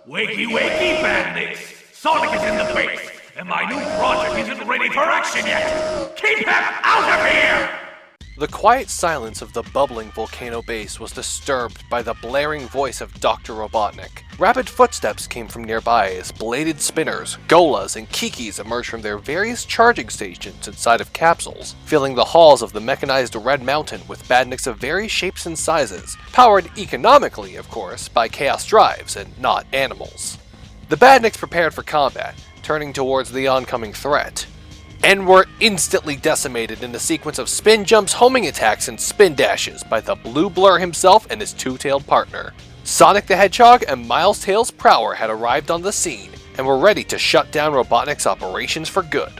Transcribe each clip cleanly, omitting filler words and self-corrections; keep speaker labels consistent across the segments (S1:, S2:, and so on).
S1: Wakey, wakey, bandits! Sonic is in the base, and my new project isn't ready for action yet! Keep him out of here!
S2: The quiet silence of the bubbling volcano base was disturbed by the blaring voice of Dr. Robotnik. Rapid footsteps came from nearby as bladed spinners, golas, and kikis emerged from their various charging stations inside of capsules, filling the halls of the mechanized Red Mountain with badniks of various shapes and sizes, powered economically, of course, by chaos drives and not animals. The badniks prepared for combat, turning towards the oncoming threat, and were instantly decimated in a sequence of spin jumps, homing attacks, and spin dashes by the Blue Blur himself and his two-tailed partner. Sonic the Hedgehog and Miles Tails Prower had arrived on the scene and were ready to shut down Robotnik's operations for good.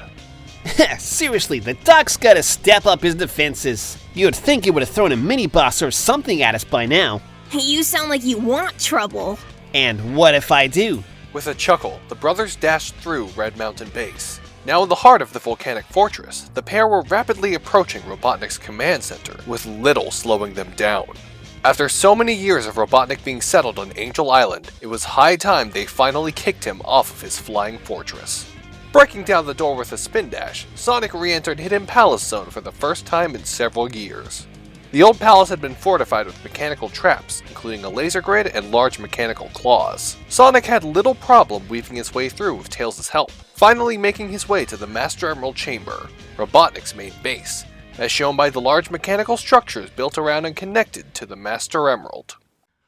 S3: Seriously, the Doc's gotta step up his defenses. You'd think he would have thrown a mini-boss or something at us by now.
S4: You sound like you want trouble.
S3: And what if I do?
S2: With a chuckle, the brothers dashed through Red Mountain Base. Now in the heart of the volcanic fortress, the pair were rapidly approaching Robotnik's command center, with little slowing them down. After so many years of Robotnik being settled on Angel Island, it was high time they finally kicked him off of his flying fortress. Breaking down the door with a spin dash, Sonic re-entered Hidden Palace Zone for the first time in several years. The old palace had been fortified with mechanical traps, including a laser grid and large mechanical claws. Sonic had little problem weaving his way through with Tails' help, finally making his way to the Master Emerald Chamber, Robotnik's main base, as shown by the large mechanical structures built around and connected to the Master Emerald.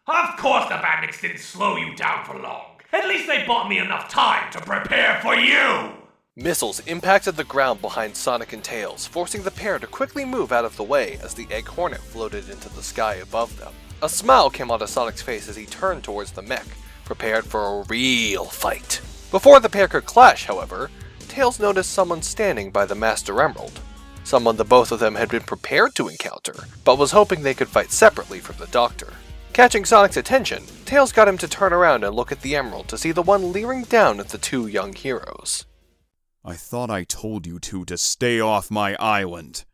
S1: Of course the bandits didn't slow you down for long. At least they bought me enough time to prepare for you!
S2: Missiles impacted the ground behind Sonic and Tails, forcing the pair to quickly move out of the way as the Egg Hornet floated into the sky above them. A smile came onto Sonic's face as he turned towards the mech, prepared for a real fight. Before the pair could clash, however, Tails noticed someone standing by the Master Emerald. Someone the both of them had been prepared to encounter, but was hoping they could fight separately from the Doctor. Catching Sonic's attention, Tails got him to turn around and look at the Emerald to see the one leering down at the two young heroes.
S5: I thought I told you two to stay off my island.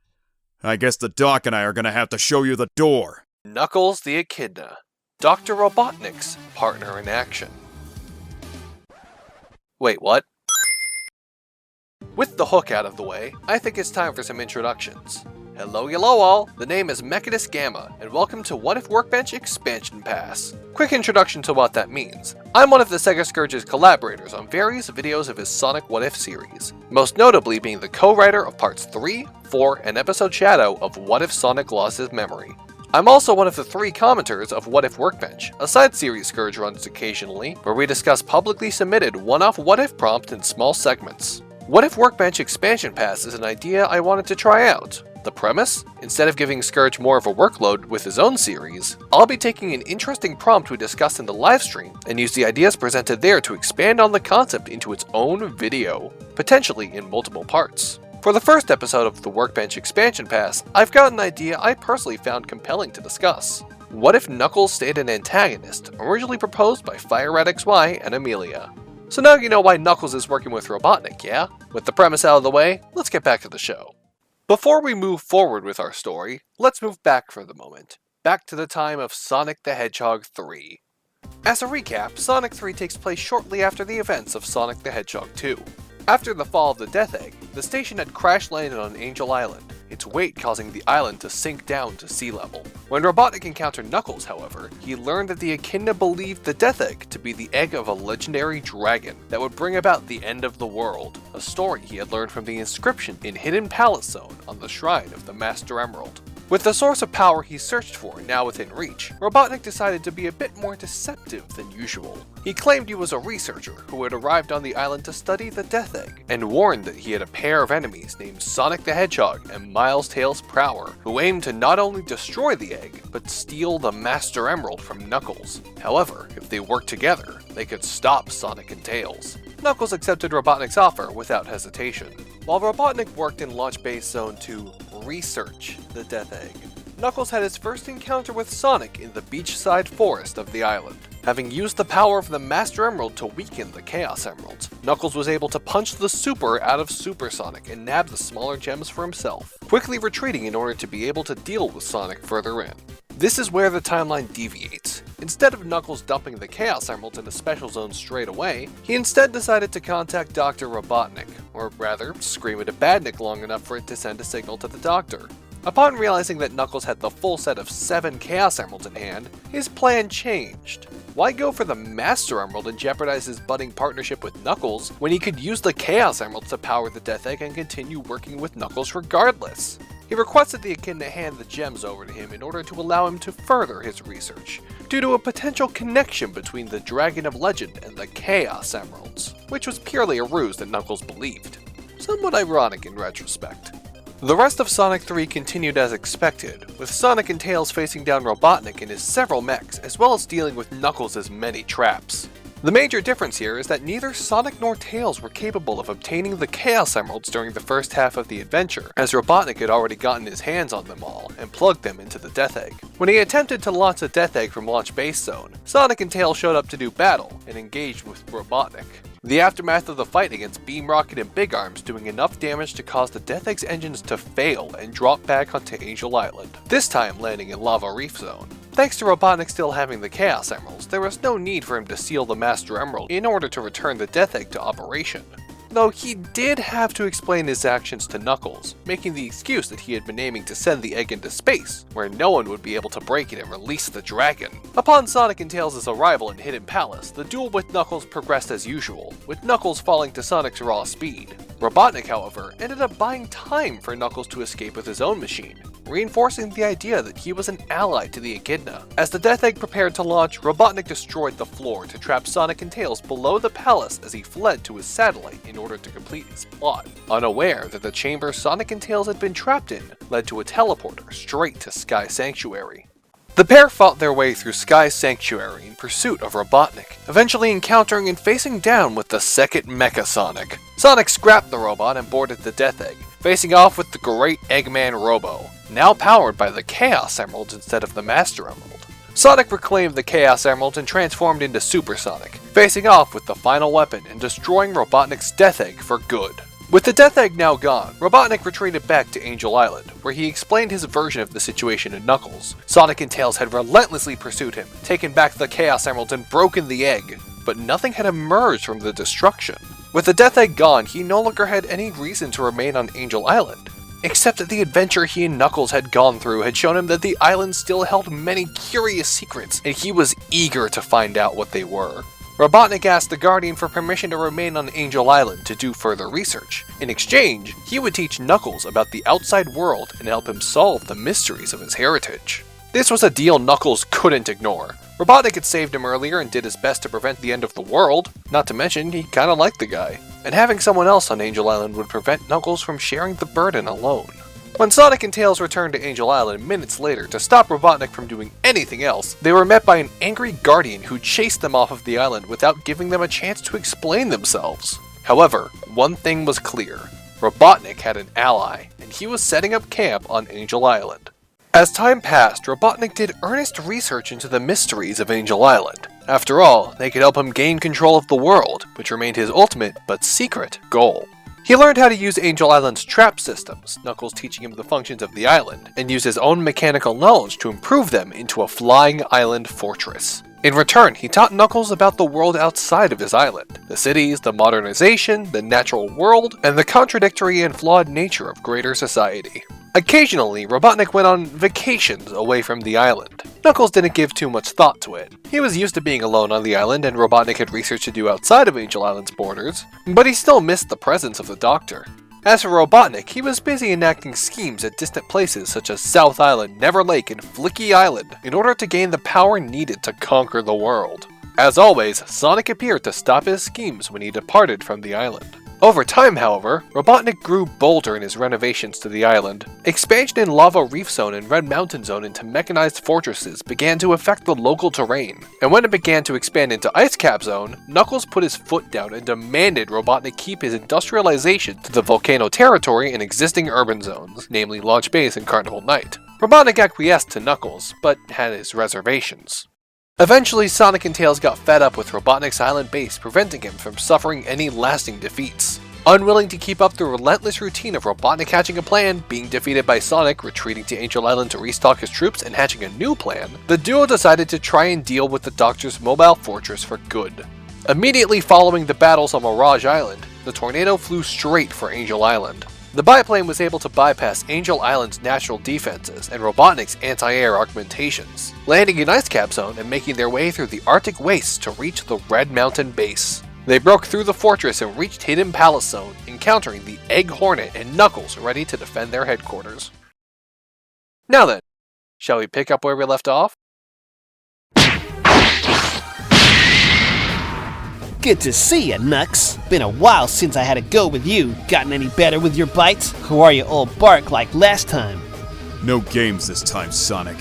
S5: I guess the Doc and I are gonna have to show you the door.
S2: Knuckles the Echidna, Dr. Robotnik's partner in action. Wait, what? With the hook out of the way, I think it's time for some introductions. Hello all, the name is Mechanist Gamma, and welcome to What If Workbench Expansion Pass. Quick introduction to what that means. I'm one of the Sega Scourge's collaborators on various videos of his Sonic What If series, most notably being the co-writer of Parts 3, 4, and Episode Shadow of What If Sonic Lost His Memory. I'm also one of the 3 commenters of What If Workbench, a side series Scourge runs occasionally, where we discuss publicly submitted one-off What If prompts in small segments. What If Workbench Expansion Pass is an idea I wanted to try out. The premise? Instead of giving Scourge more of a workload with his own series, I'll be taking an interesting prompt we discussed in the livestream and use the ideas presented there to expand on the concept into its own video, potentially in multiple parts. For the first episode of the Workbench Expansion Pass, I've got an idea I personally found compelling to discuss. What if Knuckles stayed an antagonist, originally proposed by FireRat and Amelia? So now you know why Knuckles is working with Robotnik, yeah? With the premise out of the way, let's get back to the show. Before we move forward with our story, let's move back for the moment. Back to the time of Sonic the Hedgehog 3. As a recap, Sonic 3 takes place shortly after the events of Sonic the Hedgehog 2. After the fall of the Death Egg, the station had crash-landed on Angel Island, its weight causing the island to sink down to sea level. When Robotnik encountered Knuckles, however, he learned that the Echidna believed the Death Egg to be the egg of a legendary dragon that would bring about the end of the world, a story he had learned from the inscription in Hidden Palace Zone on the shrine of the Master Emerald. With the source of power he searched for now within reach, Robotnik decided to be a bit more deceptive than usual. He claimed he was a researcher who had arrived on the island to study the Death Egg, and warned that he had a pair of enemies named Sonic the Hedgehog and Miles Tails Prower, who aimed to not only destroy the egg, but steal the Master Emerald from Knuckles. However, if they worked together, they could stop Sonic and Tails. Knuckles accepted Robotnik's offer without hesitation. While Robotnik worked in Launch Base Zone to research the Death Egg, Knuckles had his first encounter with Sonic in the beachside forest of the island. Having used the power of the Master Emerald to weaken the Chaos Emeralds, Knuckles was able to punch the Super out of Super Sonic and nab the smaller gems for himself, quickly retreating in order to be able to deal with Sonic further in. This is where the timeline deviates. Instead of Knuckles dumping the Chaos Emeralds in a special zone straight away, he instead decided to contact Dr. Robotnik, or rather, scream at a Badnik long enough for it to send a signal to the doctor. Upon realizing that Knuckles had the full set of 7 Chaos Emeralds in hand, his plan changed. Why go for the Master Emerald and jeopardize his budding partnership with Knuckles when he could use the Chaos Emeralds to power the Death Egg and continue working with Knuckles regardless? He requested the Echidna hand the gems over to him in order to allow him to further his research, due to a potential connection between the Dragon of Legend and the Chaos Emeralds, which was purely a ruse that Knuckles believed. Somewhat ironic in retrospect. The rest of Sonic 3 continued as expected, with Sonic and Tails facing down Robotnik and his several mechs, as well as dealing with Knuckles' many traps. The major difference here is that neither Sonic nor Tails were capable of obtaining the Chaos Emeralds during the first half of the adventure, as Robotnik had already gotten his hands on them all and plugged them into the Death Egg. When he attempted to launch the Death Egg from Launch Base Zone, Sonic and Tails showed up to do battle and engaged with Robotnik. The aftermath of the fight against Beam Rocket and Big Arms doing enough damage to cause the Death Egg's engines to fail and drop back onto Angel Island, this time landing in Lava Reef Zone. Thanks to Robotnik still having the Chaos Emeralds, there was no need for him to seal the Master Emerald in order to return the Death Egg to operation. Though he did have to explain his actions to Knuckles, making the excuse that he had been aiming to send the egg into space, where no one would be able to break it and release the dragon. Upon Sonic and Tails' arrival in Hidden Palace, the duel with Knuckles progressed as usual, with Knuckles falling to Sonic's raw speed. Robotnik, however, ended up buying time for Knuckles to escape with his own machine, reinforcing the idea that he was an ally to the Echidna. As the Death Egg prepared to launch, Robotnik destroyed the floor to trap Sonic and Tails below the palace as he fled to his satellite in order to complete his plot, unaware that the chamber Sonic and Tails had been trapped in led to a teleporter straight to Sky Sanctuary. The pair fought their way through Sky Sanctuary in pursuit of Robotnik, eventually encountering and facing down with the second Mecha Sonic. Sonic scrapped the robot and boarded the Death Egg, facing off with the great Eggman Robo, now powered by the Chaos Emeralds instead of the Master Emerald. Sonic reclaimed the Chaos Emeralds and transformed into Super Sonic, facing off with the final weapon and destroying Robotnik's Death Egg for good. With the Death Egg now gone, Robotnik retreated back to Angel Island, where he explained his version of the situation to Knuckles. Sonic and Tails had relentlessly pursued him, taken back the Chaos Emeralds and broken the egg, but nothing had emerged from the destruction. With the Death Egg gone, he no longer had any reason to remain on Angel Island, except that the adventure he and Knuckles had gone through had shown him that the island still held many curious secrets, and he was eager to find out what they were. Robotnik asked the Guardian for permission to remain on Angel Island to do further research. In exchange, he would teach Knuckles about the outside world and help him solve the mysteries of his heritage. This was a deal Knuckles couldn't ignore. Robotnik had saved him earlier and did his best to prevent the end of the world, not to mention he kinda liked the guy. And having someone else on Angel Island would prevent Knuckles from sharing the burden alone. When Sonic and Tails returned to Angel Island minutes later to stop Robotnik from doing anything else, they were met by an angry Guardian who chased them off of the island without giving them a chance to explain themselves. However, one thing was clear. Robotnik had an ally, and he was setting up camp on Angel Island. As time passed, Robotnik did earnest research into the mysteries of Angel Island. After all, they could help him gain control of the world, which remained his ultimate but secret goal. He learned how to use Angel Island's trap systems, Knuckles teaching him the functions of the island, and used his own mechanical knowledge to improve them into a flying island fortress. In return, he taught Knuckles about the world outside of his island, the cities, the modernization, the natural world, and the contradictory and flawed nature of greater society. Occasionally, Robotnik went on vacations away from the island. Knuckles didn't give too much thought to it. He was used to being alone on the island, and Robotnik had research to do outside of Angel Island's borders, but he still missed the presence of the Doctor. As for Robotnik, he was busy enacting schemes at distant places such as South Island, Never Lake, and Flicky Island in order to gain the power needed to conquer the world. As always, Sonic appeared to stop his schemes when he departed from the island. Over time, however, Robotnik grew bolder in his renovations to the island. Expansion in Lava Reef Zone and Red Mountain Zone into mechanized fortresses began to affect the local terrain, and when it began to expand into Ice Cap Zone, Knuckles put his foot down and demanded Robotnik keep his industrialization to the Volcano territory and existing urban zones, namely Launch Base and Carnival Night. Robotnik acquiesced to Knuckles, but had his reservations. Eventually, Sonic and Tails got fed up with Robotnik's island base preventing him from suffering any lasting defeats. Unwilling to keep up the relentless routine of Robotnik hatching a plan, being defeated by Sonic, retreating to Angel Island to restock his troops, and hatching a new plan, the duo decided to try and deal with the Doctor's mobile fortress for good. Immediately following the battles on Mirage Island, the tornado flew straight for Angel Island. The biplane was able to bypass Angel Island's natural defenses and Robotnik's anti-air augmentations, landing in Ice Cap Zone and making their way through the Arctic wastes to reach the Red Mountain base. They broke through the fortress and reached Hidden Palace Zone, encountering the Egg Hornet and Knuckles ready to defend their headquarters. Now then, shall we pick up where we left off?
S3: Good to see you, Nux. Been a while since I had a go with you. Gotten any better with your bites? Or are you all bark like last time?
S5: No games this time, Sonic.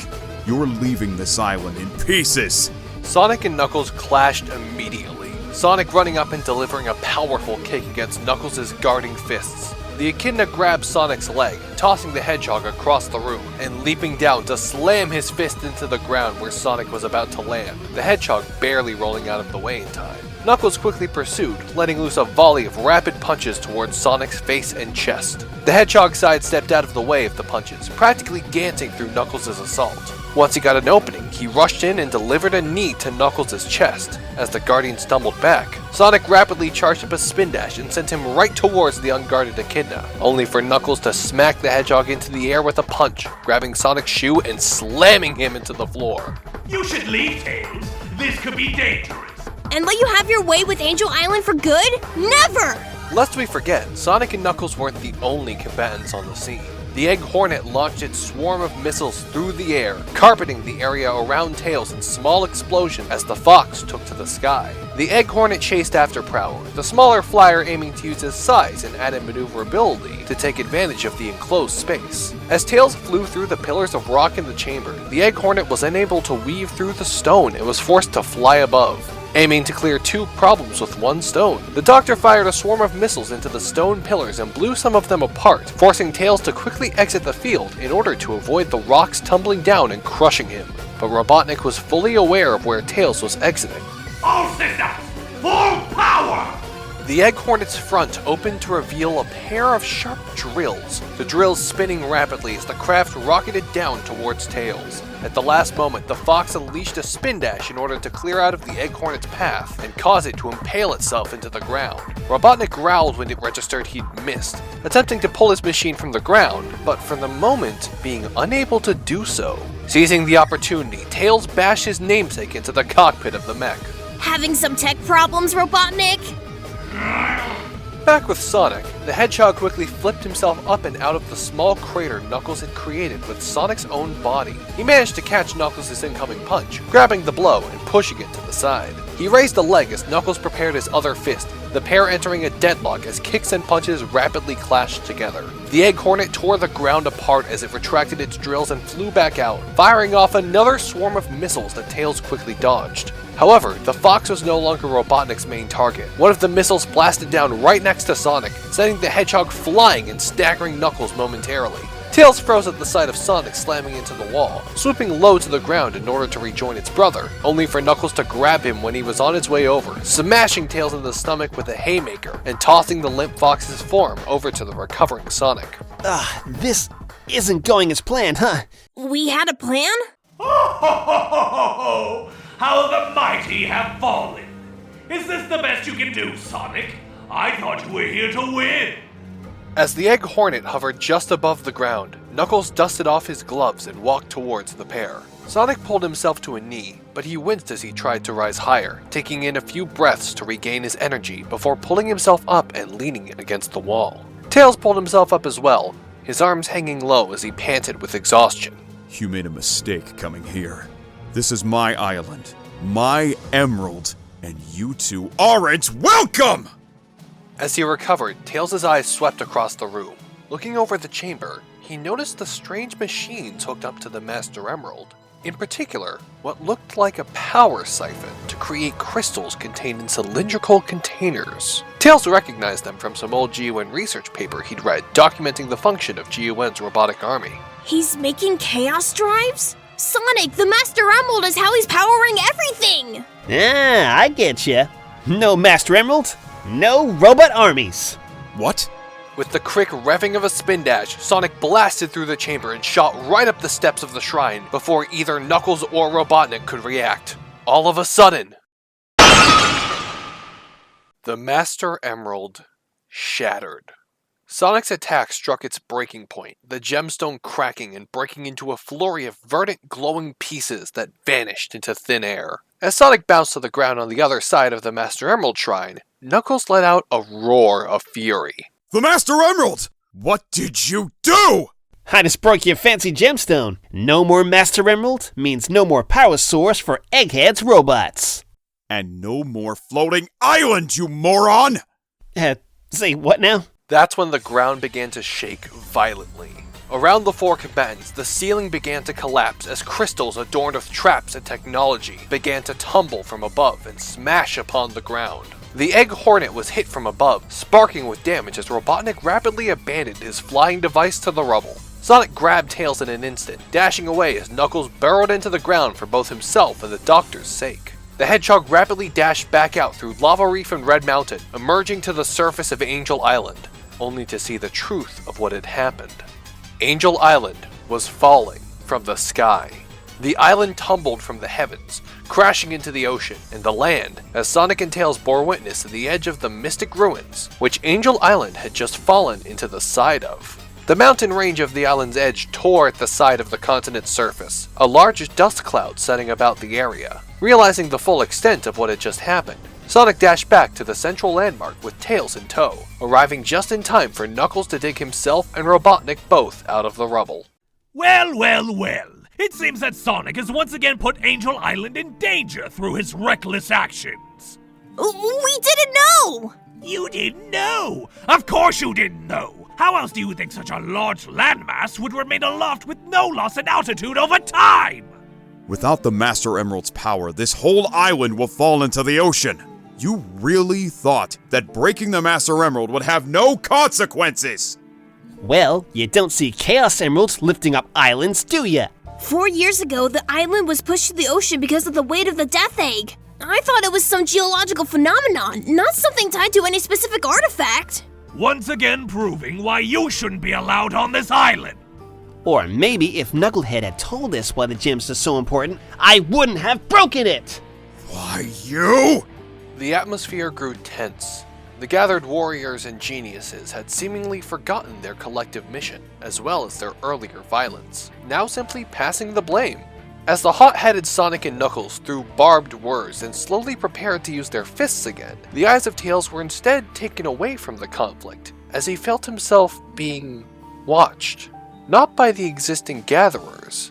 S5: You're leaving this island in pieces!
S2: Sonic and Knuckles clashed immediately, Sonic running up and delivering a powerful kick against Knuckles' guarding fists. The Echidna grabs Sonic's leg, tossing the Hedgehog across the room, and leaping down to slam his fist into the ground where Sonic was about to land, the Hedgehog barely rolling out of the way in time. Knuckles quickly pursued, letting loose a volley of rapid punches towards Sonic's face and chest. The Hedgehog sidestepped out of the way of the punches, practically dancing through Knuckles' assault. Once he got an opening, he rushed in and delivered a knee to Knuckles' chest. As the Guardian stumbled back, Sonic rapidly charged up a spin dash and sent him right towards the unguarded Echidna, only for Knuckles to smack the Hedgehog into the air with a punch, grabbing Sonic's shoe and slamming him into the floor.
S1: You should leave, Tails. This could be dangerous.
S4: And let you have your way with Angel Island for good? Never!
S2: Lest we forget, Sonic and Knuckles weren't the only combatants on the scene. The Egg Hornet launched its swarm of missiles through the air, carpeting the area around Tails in small explosions as the Fox took to the sky. The Egg Hornet chased after Prower, the smaller flyer aiming to use his size and added maneuverability to take advantage of the enclosed space. As Tails flew through the pillars of rock in the chamber, the Egg Hornet was unable to weave through the stone and was forced to fly above. Aiming to clear two problems with one stone, the Doctor fired a swarm of missiles into the stone pillars and blew some of them apart, forcing Tails to quickly exit the field in order to avoid the rocks tumbling down and crushing him. But Robotnik was fully aware of where Tails was exiting.
S1: All systems, full power!
S2: The Egg Hornet's front opened to reveal a pair of sharp drills, the drills spinning rapidly as the craft rocketed down towards Tails. At the last moment, the Fox unleashed a spin dash in order to clear out of the Egg Hornet's path and cause it to impale itself into the ground. Robotnik growled when it registered he'd missed, attempting to pull his machine from the ground, but for the moment, being unable to do so. Seizing the opportunity, Tails bashed his namesake into the cockpit of the mech.
S4: Having some tech problems, Robotnik?
S2: Back with Sonic, the Hedgehog quickly flipped himself up and out of the small crater Knuckles had created with Sonic's own body. He managed to catch Knuckles' incoming punch, grabbing the blow and pushing it to the side. He raised a leg as Knuckles prepared his other fist, the pair entering a deadlock as kicks and punches rapidly clashed together. The Egg Hornet tore the ground apart as it retracted its drills and flew back out, firing off another swarm of missiles that Tails quickly dodged. However, the Fox was no longer Robotnik's main target. One of the missiles blasted down right next to Sonic, sending the Hedgehog flying and staggering Knuckles momentarily. Tails froze at the sight of Sonic slamming into the wall, swooping low to the ground in order to rejoin its brother, only for Knuckles to grab him when he was on his way over, smashing Tails in the stomach with a haymaker and tossing the limp Fox's form over to the recovering Sonic.
S3: This isn't going as planned, huh?
S4: We had a plan?
S1: Ho ho ho ho ho ho! How the mighty have fallen! Is this the best you can do, Sonic? I thought you were here to win!
S2: As the Egg Hornet hovered just above the ground, Knuckles dusted off his gloves and walked towards the pair. Sonic pulled himself to a knee, but he winced as he tried to rise higher, taking in a few breaths to regain his energy before pulling himself up and leaning it against the wall. Tails pulled himself up as well, his arms hanging low as he panted with exhaustion.
S5: You made a mistake coming here. This is my island, my emerald, and you two aren't welcome!
S2: As he recovered, Tails' eyes swept across the room. Looking over the chamber, he noticed the strange machines hooked up to the Master Emerald. In particular, what looked like a power siphon to create crystals contained in cylindrical containers. Tails recognized them from some old GUN research paper he'd read documenting the function of GUN's robotic army.
S4: He's making chaos drives? Sonic, the Master Emerald is how he's powering everything!
S3: I get ya. No Master Emerald, no robot armies.
S5: What?
S2: With the quick revving of a spin dash, Sonic blasted through the chamber and shot right up the steps of the shrine before either Knuckles or Robotnik could react. All of a sudden, the Master Emerald shattered. Sonic's attack struck its breaking point, the gemstone cracking and breaking into a flurry of verdant glowing pieces that vanished into thin air. As Sonic bounced to the ground on the other side of the Master Emerald shrine, Knuckles let out a roar of fury.
S5: The Master Emerald! What did you do?
S3: I just broke your fancy gemstone. No more Master Emerald means no more power source for Egghead's robots.
S5: And no more floating island, you moron!
S3: Say what now?
S2: That's when the ground began to shake violently. Around the four combatants, the ceiling began to collapse as crystals adorned with traps and technology began to tumble from above and smash upon the ground. The Egg Hornet was hit from above, sparking with damage as Robotnik rapidly abandoned his flying device to the rubble. Sonic grabbed Tails in an instant, dashing away as Knuckles burrowed into the ground for both himself and the Doctor's sake. The Hedgehog rapidly dashed back out through Lava Reef and Red Mountain, emerging to the surface of Angel Island, only to see the truth of what had happened. Angel Island was falling from the sky. The island tumbled from the heavens, crashing into the ocean and the land as Sonic and Tails bore witness to the edge of the mystic ruins, which Angel Island had just fallen into the side of. The mountain range of the island's edge tore at the side of the continent's surface, a large dust cloud setting about the area. Realizing the full extent of what had just happened, Sonic dashed back to the central landmark with Tails in tow, arriving just in time for Knuckles to dig himself and Robotnik both out of the rubble.
S1: Well, well, well. It seems that Sonic has once again put Angel Island in danger through his reckless actions.
S4: We didn't know!
S1: You didn't know! Of course you didn't know! How else do you think such a large landmass would remain aloft with no loss in altitude over time?
S5: Without the Master Emerald's power, this whole island will fall into the ocean. You really thought that breaking the Master Emerald would have no consequences?
S3: Well, you don't see Chaos Emeralds lifting up islands, do ya?
S4: 4 years ago, the island was pushed to the ocean because of the weight of the Death Egg. I thought it was some geological phenomenon, not something tied to any specific artifact.
S1: Once again proving why you shouldn't be allowed on this island.
S3: Or maybe if Knucklehead had told us why the gems are so important, I wouldn't have broken it!
S5: Why, you?
S2: The atmosphere grew tense. The gathered warriors and geniuses had seemingly forgotten their collective mission, as well as their earlier violence, now simply passing the blame. As the hot-headed Sonic and Knuckles threw barbed words and slowly prepared to use their fists again, the eyes of Tails were instead taken away from the conflict, as he felt himself being watched, not by the existing gatherers,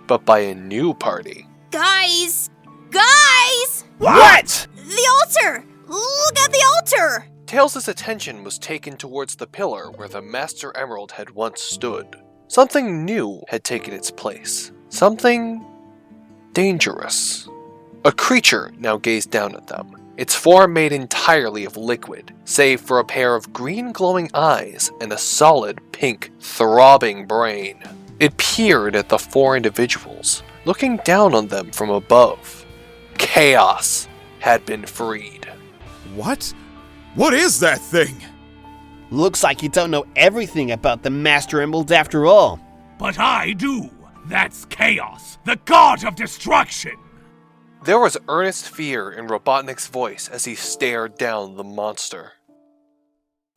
S2: but by a new party.
S4: Guys! Guys!
S3: What?
S4: The altar! Look at the altar!
S2: Tails' attention was taken towards the pillar where the Master Emerald had once stood. Something new had taken its place. Something dangerous. A creature now gazed down at them, its form made entirely of liquid, save for a pair of green glowing eyes and a solid pink throbbing brain. It peered at the four individuals, looking down on them from above. Chaos had been freed.
S5: What? What is that thing?
S3: Looks like you don't know everything about the Master Emerald after all.
S1: But I do. That's Chaos, the god of destruction.
S2: There was earnest fear in Robotnik's voice as he stared down the monster.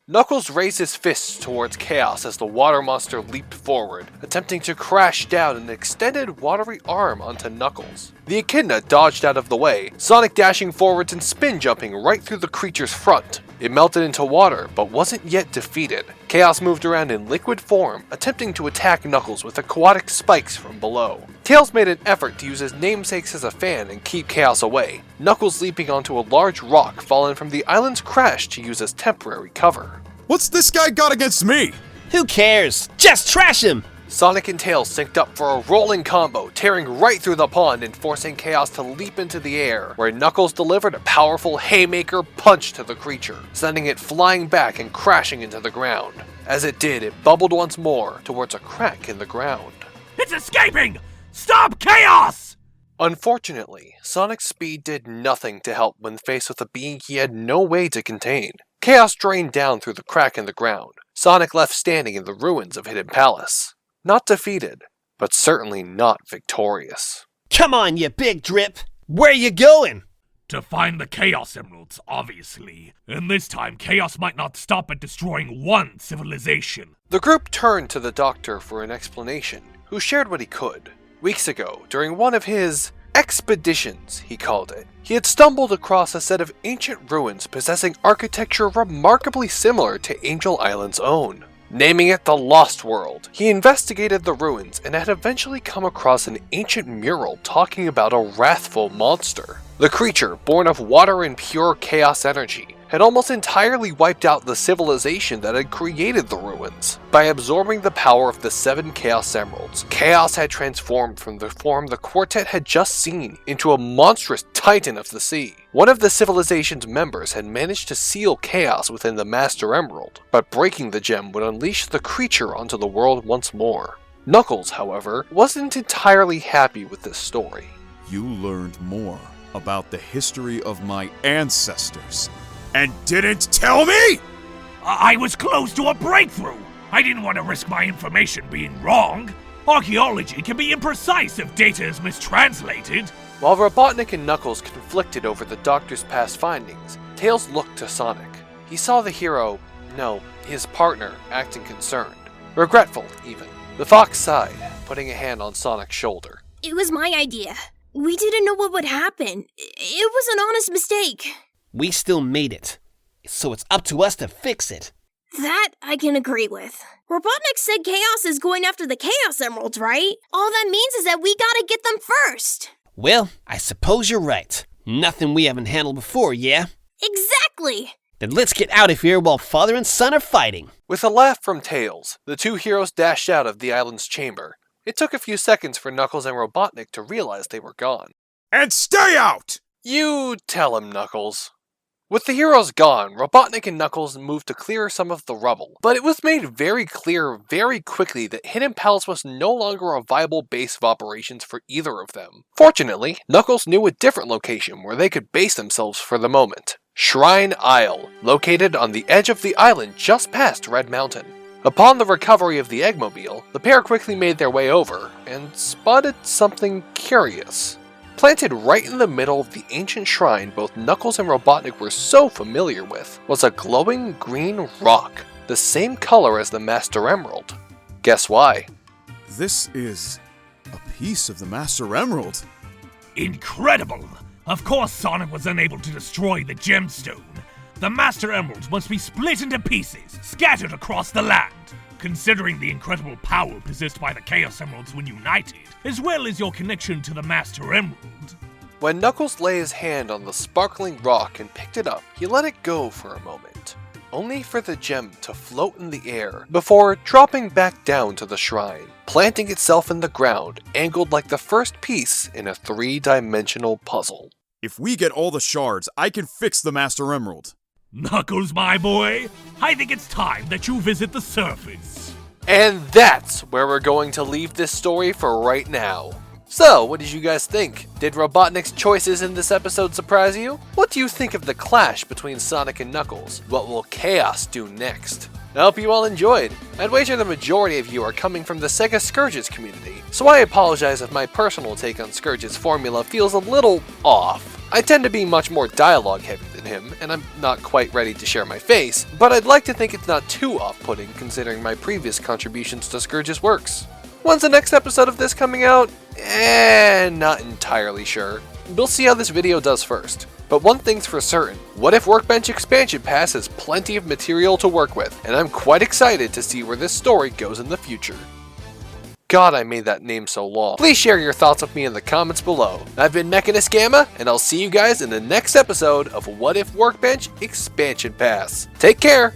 S2: Knuckles raised his fists towards Chaos as the water monster leaped forward, attempting to crash down an extended watery arm onto Knuckles. The Echidna dodged out of the way, Sonic dashing forwards and spin jumping right through the creature's front. It melted into water, but wasn't yet defeated. Chaos moved around in liquid form, attempting to attack Knuckles with aquatic spikes from below. Tails made an effort to use his namesakes as a fan and keep Chaos away, Knuckles leaping onto a large rock fallen from the island's crash to use as temporary cover.
S5: What's this guy got against me?
S3: Who cares? Just trash him!
S2: Sonic and Tails synced up for a rolling combo, tearing right through the pond and forcing Chaos to leap into the air, where Knuckles delivered a powerful haymaker punch to the creature, sending it flying back and crashing into the ground. As it did, it bubbled once more towards a crack in the ground.
S1: It's escaping! Stop Chaos!
S2: Unfortunately, Sonic's speed did nothing to help when faced with a being he had no way to contain. Chaos drained down through the crack in the ground, Sonic left standing in the ruins of Hidden Palace. Not defeated, but certainly not victorious.
S3: Come on, you big drip. Where you going?
S1: To find the Chaos Emeralds, obviously. And this time, Chaos might not stop at destroying one civilization.
S2: The group turned to the doctor for an explanation, who shared what he could. Weeks ago, during one of his expeditions, he called it, he had stumbled across a set of ancient ruins possessing architecture remarkably similar to Angel Island's own. Naming it the Lost World, he investigated the ruins and had eventually come across an ancient mural talking about a wrathful monster. The creature, born of water and pure chaos energy, had almost entirely wiped out the civilization that had created the ruins. By absorbing the power of the 7 Chaos Emeralds, Chaos had transformed from the form the quartet had just seen into a monstrous titan of the sea. One of the civilization's members had managed to seal Chaos within the Master Emerald, but breaking the gem would unleash the creature onto the world once more. Knuckles, however, wasn't entirely happy with this story.
S5: You learned more about the history of my ancestors and didn't tell me?
S1: I was close to a breakthrough. I didn't want to risk my information being wrong. Archaeology can be imprecise if data is mistranslated.
S2: While Robotnik and Knuckles conflicted over the doctor's past findings, Tails looked to Sonic. He saw the hero, no, his partner, acting concerned. Regretful, even. The fox sighed, putting a hand on Sonic's shoulder.
S4: It was my idea. We didn't know what would happen. It was an honest mistake.
S3: We still made it, so it's up to us to fix it.
S4: That I can agree with. Robotnik said Chaos is going after the Chaos Emeralds, right? All that means is that we gotta get them first.
S3: Well, I suppose you're right. Nothing we haven't handled before, yeah?
S4: Exactly.
S3: Then let's get out of here while father and son are fighting.
S2: With a laugh from Tails, the two heroes dashed out of the island's chamber. It took a few seconds for Knuckles and Robotnik to realize they were gone.
S5: And stay out!
S2: You tell him, Knuckles. With the heroes gone, Robotnik and Knuckles moved to clear some of the rubble, but it was made very clear very quickly that Hidden Palace was no longer a viable base of operations for either of them. Fortunately, Knuckles knew a different location where they could base themselves for the moment. Shrine Isle, located on the edge of the island just past Red Mountain. Upon the recovery of the Eggmobile, the pair quickly made their way over and spotted something curious. Planted right in the middle of the ancient shrine both Knuckles and Robotnik were so familiar with was a glowing green rock, the same color as the Master Emerald. Guess why?
S5: This is a piece of the Master Emerald.
S1: Incredible! Of course Sonic was unable to destroy the gemstone. The Master Emeralds must be split into pieces, scattered across the land. Considering the incredible power possessed by the Chaos Emeralds when united, as well as your connection to the Master Emerald.
S2: When Knuckles lay his hand on the sparkling rock and picked it up, he let it go for a moment, only for the gem to float in the air before dropping back down to the shrine, planting itself in the ground, angled like the first piece in a 3-dimensional puzzle.
S5: If we get all the shards, I can fix the Master Emerald.
S1: Knuckles, my boy, I think it's time that you visit the surface.
S2: And that's where we're going to leave this story for right now. So, what did you guys think? Did Robotnik's choices in this episode surprise you? What do you think of the clash between Sonic and Knuckles? What will Chaos do next? I hope you all enjoyed. I'd wager the majority of you are coming from the Sega Scourges community, so I apologize if my personal take on Scourge's formula feels a little off. I tend to be much more dialogue heavy than him, and I'm not quite ready to share my face, but I'd like to think it's not too off-putting considering my previous contributions to Scourge's works. When's the next episode of this coming out? Not entirely sure. We'll see how this video does first. But one thing's for certain, What If Workbench Expansion Pass has plenty of material to work with, and I'm quite excited to see where this story goes in the future. God, I made that name so long. Please share your thoughts with me in the comments below. I've been Mechanist Gamma, and I'll see you guys in the next episode of What If Workbench Expansion Pass. Take care!